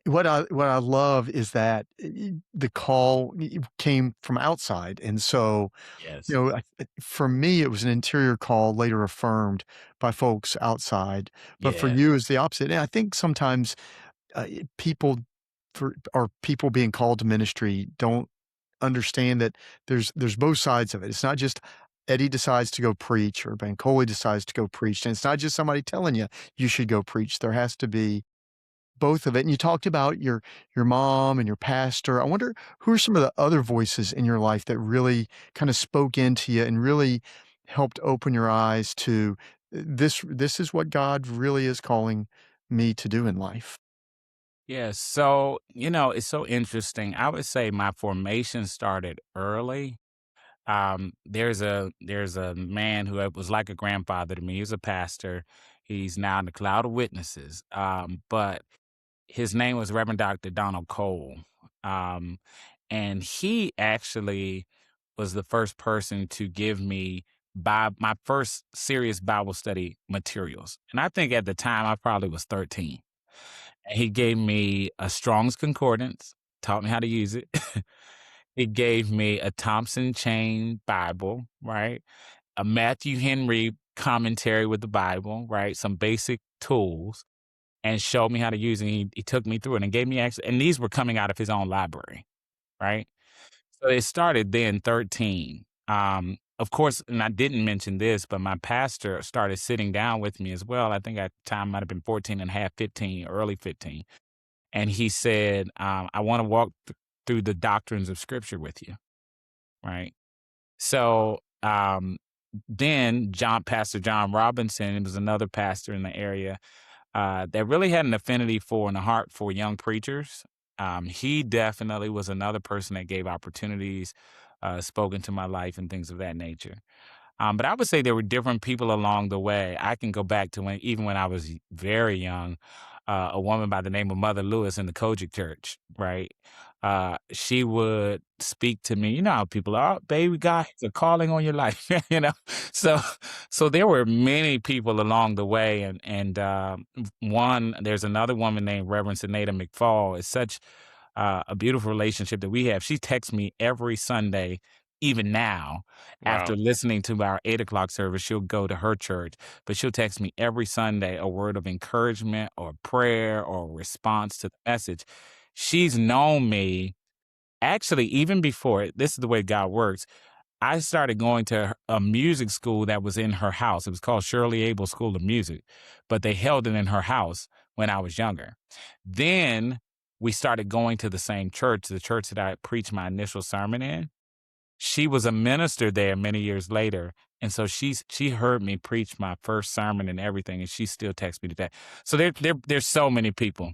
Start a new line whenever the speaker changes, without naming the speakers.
what I love is that the call came from outside, and so
Yes.
for me, it was an interior call later affirmed by folks outside, but for
Yeah.
you, it's the opposite. And I think sometimes people or people being called to ministry don't understand that there's both sides of it. It's not just Eddie decides to go preach or Bankole decides to go preach, and it's not just somebody telling you you should go preach. There has to be both of it. And you talked about your mom and your pastor. I wonder who are some of the other voices in your life that really kind of spoke into you and really helped open your eyes to this is what God really is calling me to do in life.
Yeah. So, it's so interesting. I would say my formation started early. There's a man who was like a grandfather to me. He was a pastor. He's now in the cloud of witnesses. But his name was Reverend Dr. Donald Cole. Um, and he actually was the first person to give me my first serious Bible study materials. And I think at the time I probably was 13. And he gave me a Strong's Concordance, taught me how to use it. He gave me a Thompson Chain Bible, right? A Matthew Henry commentary with the Bible, right? Some basic tools and showed me how to use it. He took me through it and gave me access. And these were coming out of his own library, right? So it started then 13. Of course, and I didn't mention this, but my pastor started sitting down with me as well. I think at the time might have been 14 and a half, 15, early 15. And he said, I want to walk through the doctrines of scripture with you, right? So then Pastor John Robinson was another pastor in the area that really had an affinity for and a heart for young preachers. He definitely was another person that gave opportunities, spoke into my life and things of that nature. But I would say there were different people along the way. I can go back to even when I was very young, a woman by the name of Mother Lewis in the Kojic Church, right? She would speak to me. You know how people are, "Oh, baby, God has a calling on your life," you know. So, so there were many people along the way, and there's another woman named Reverend Senada McFall. It's such a beautiful relationship that we have. She texts me every Sunday, even now,
Wow.
after listening to our 8 o'clock service. She'll go to her church, but she'll text me every Sunday a word of encouragement or prayer or response to the message. She's known me actually even before. This is the way God works. I started going to a music school that was in her house. It was called Shirley Abel School of Music, but they held it in her house when I was younger. Then we started going to the same church, the church that I preached my initial sermon in. She was a minister there many years later, and so she heard me preach my first sermon and everything, and she still texts me today. So there's so many people